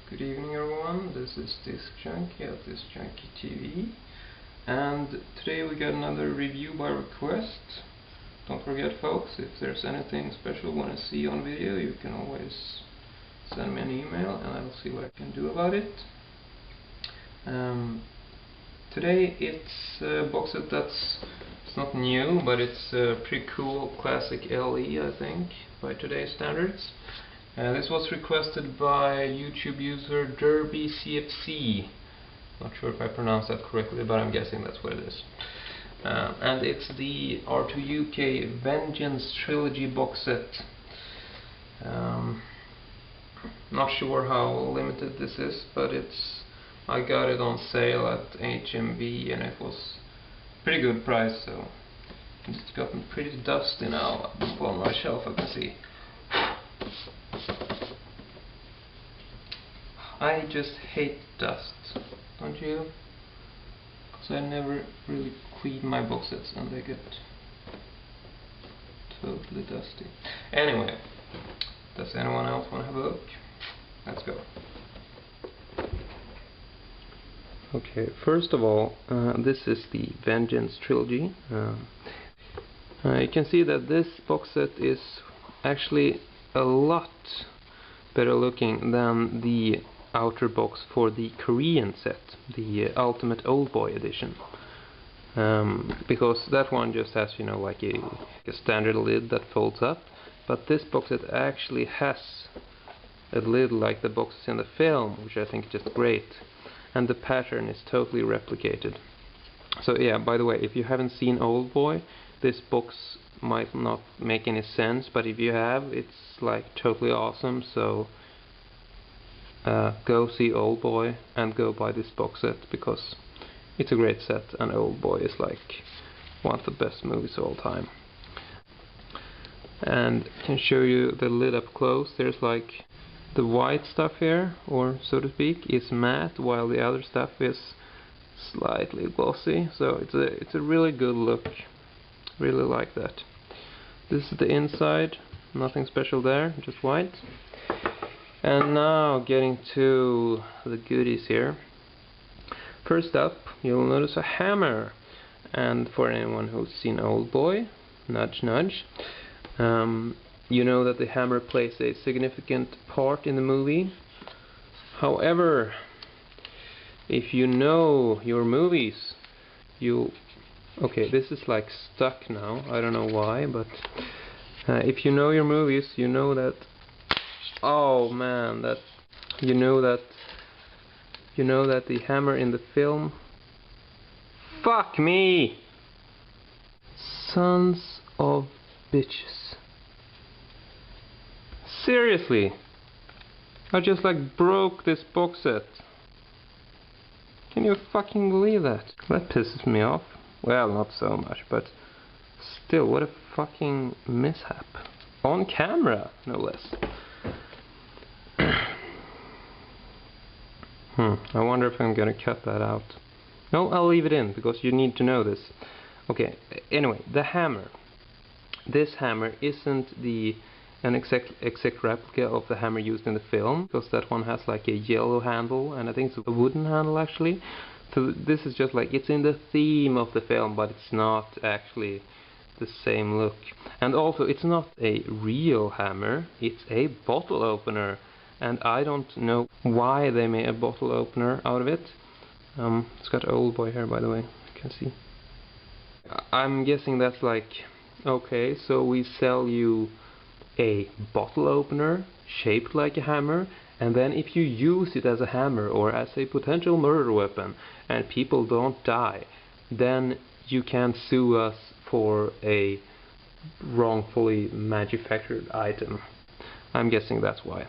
Good evening everyone, this is DiscJunkie at discjunkietv, and today we got another review by request. Don't forget folks, if there's anything special you want to see on video, you can always send me an email and I'll see what I can do about it. Today it's a box set it's not new, but it's a pretty cool classic LE, I think, by today's standards. This was requested by YouTube user DERBYCFC. Not sure if I pronounced that correctly, but I'm guessing that's what it is. And it's the R2UK Vengeance Trilogy box set. Not sure how limited this is, but I got it on sale at HMV and it was pretty good price, so it's gotten pretty dusty now on my shelf, I can see. I just hate dust, don't you? Because I never really clean my box sets and they get totally dusty. Anyway, does anyone else want to have a look? Let's go. Okay, first of all, this is the Vengeance Trilogy. You can see that this box set is actually a lot better looking than the outer box for the Korean set, the Ultimate Old Boy edition, because that one just has, you know, like a standard lid that folds up, but this box set actually has a lid like the boxes in the film, which I think is just great, and the pattern is totally replicated. So yeah, by the way, if you haven't seen Old Boy, this box might not make any sense, but if you have, it's like totally awesome. So go see Old Boy and go buy this box set because it's a great set, and Old Boy is like one of the best movies of all time. And I can show you the lid up close. There's like the white stuff here, or so to speak, is matte, while the other stuff is slightly glossy. So it's a really good look. Really like that. This is the inside. Nothing special there, just white. And now getting to the goodies here. First up, you'll notice a hammer. And for anyone who's seen Old Boy, nudge nudge, you know that the hammer plays a significant part in the movie. However, if you know your movies, okay, this is like stuck now, I don't know why, but if you know your movies, you know that, oh man, that you know that the hammer in the film, fuck me, sons of bitches, seriously, I just like broke this box set. Can you fucking believe that? That pisses me off. Well, not so much, but still, what a fucking mishap. On camera, no less. I wonder if I'm gonna cut that out. No, I'll leave it in, because you need to know this. Okay, anyway, the hammer. This hammer isn't an exact replica of the hammer used in the film, because that one has like a yellow handle, and I think it's a wooden handle actually. So this is just like, it's in the theme of the film, but it's not actually the same look. And also, it's not a real hammer, it's a bottle opener. And I don't know why they made a bottle opener out of it. It's got Old Boy here, by the way, you can see. I'm guessing that's like, okay, so we sell you a bottle opener shaped like a hammer, and then if you use it as a hammer or as a potential murder weapon and people don't die, then you can sue us for a wrongfully manufactured item. I'm guessing that's why.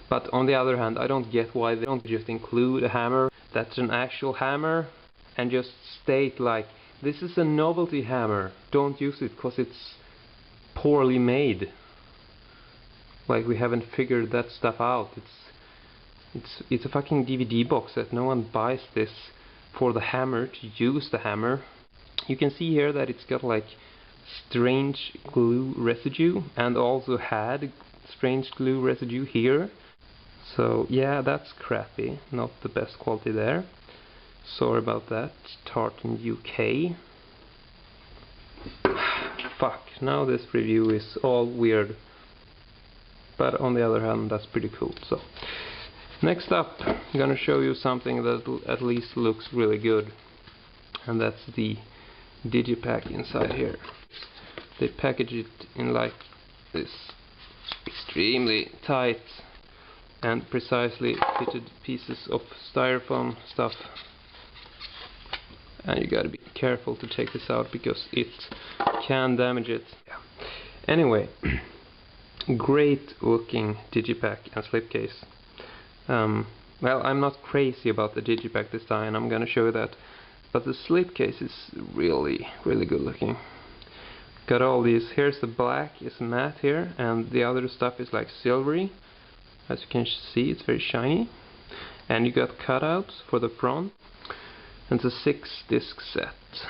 But on the other hand, I don't get why they don't just include a hammer that's an actual hammer and just state like, this is a novelty hammer, don't use it because it's poorly made. Like we haven't figured that stuff out. It's a fucking DVD box set. No one buys this for the hammer, to use the hammer. You can see here that it's got like strange glue residue, and also had strange glue residue here. So yeah, that's crappy, not the best quality there. Sorry about that, R2UK. Fuck, now this review is all weird. But on the other hand, that's pretty cool. So, next up, I'm gonna show you something that at least looks really good. And that's the Digipak inside here. They package it in like this extremely tight and precisely fitted pieces of styrofoam stuff. And you gotta be careful to take this out because it can damage it. Yeah. Anyway, great looking Digipak and slipcase. Well, I'm not crazy about the Digipak design, I'm gonna show you that. But the slipcase is really good looking. Got all these, here's the black is matte here, and the other stuff is like silvery. As you can see, it's very shiny. And you got cutouts for the front. And it's a 6-disc set.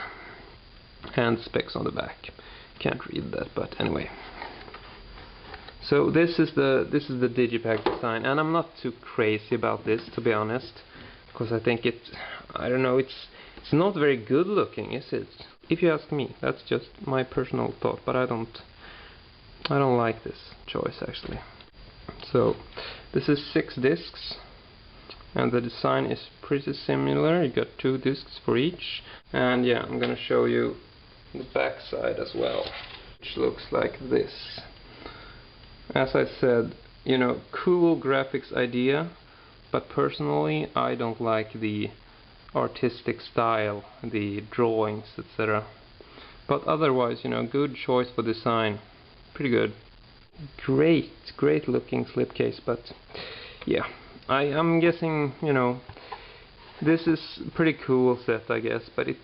And specs on the back. Can't read that, but anyway. So this is the Digipak design, and I'm not too crazy about this, to be honest, because I think I don't know, it's not very good looking, is it? If you ask me, that's just my personal thought, but I don't like this choice actually. So this is 6 discs, and the design is pretty similar. You got 2 discs for each, and yeah, I'm gonna show you the back side as well, which looks like this. As I said, you know, cool graphics idea, but personally I don't like the artistic style, the drawings, etc. But otherwise, you know, good choice for design. Pretty good. Great looking slipcase, but yeah, I'm guessing, you know, this is pretty cool set, I guess, but it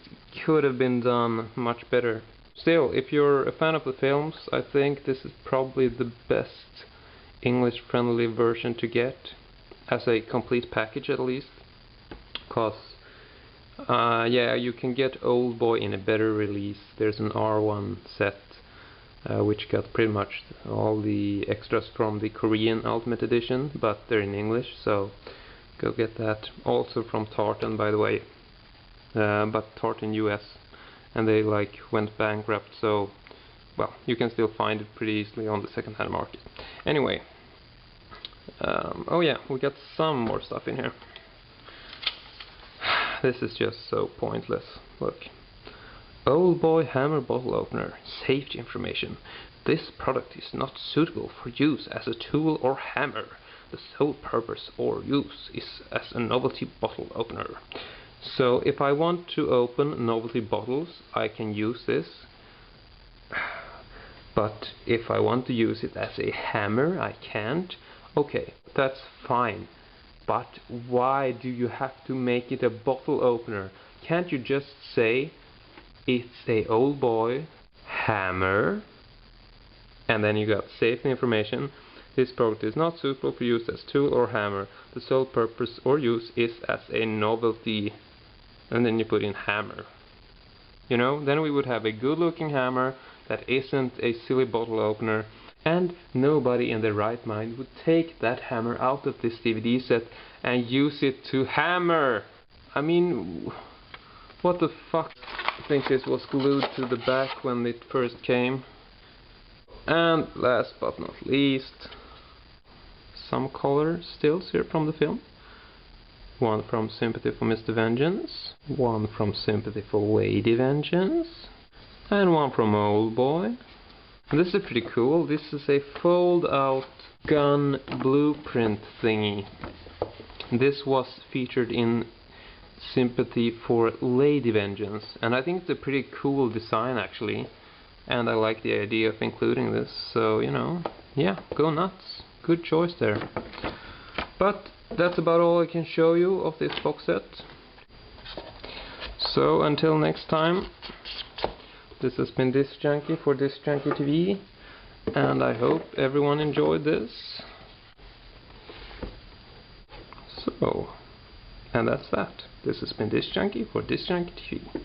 could have been done much better. Still, if you're a fan of the films, I think this is probably the best English-friendly version to get, as a complete package at least. Cause, yeah, you can get Old Boy in a better release. There's an R1 set, which got pretty much all the extras from the Korean Ultimate Edition, but they're in English, so go get that. Also from Tartan, by the way, but Tartan US. And they like went bankrupt, so well, you can still find it pretty easily on the second-hand market. Anyway, oh yeah, we got some more stuff in here. This is just so pointless. Look, Old Boy Hammer Bottle Opener, safety information. This product is not suitable for use as a tool or hammer. The sole purpose or use is as a novelty bottle opener. So if I want to open novelty bottles, I can use this. But if I want to use it as a hammer, I can't. Okay, that's fine. But why do you have to make it a bottle opener? Can't you just say it's a Old Boy hammer, and then you got safety information. This product is not suitable for use as tool or hammer. The sole purpose or use is as a novelty, and then you put in hammer. You know, then we would have a good looking hammer that isn't a silly bottle opener, and nobody in their right mind would take that hammer out of this DVD set and use it to hammer. I mean, what the fuck? I think this was glued to the back when it first came. And last but not least, some color stills here from the film. One from Sympathy for Mr. Vengeance, one from Sympathy for Lady Vengeance, and one from Old Boy. And this is pretty cool. This is a fold-out gun blueprint thingy. This was featured in Sympathy for Lady Vengeance, and I think it's a pretty cool design actually, and I like the idea of including this, so you know, yeah, go nuts. Good choice there. But that's about all I can show you of this box set. So until next time, this has been Disc Junkie for DiscJunkietv, and I hope everyone enjoyed this. So, and that's that. This has been Disc Junkie for DiscJunkietv.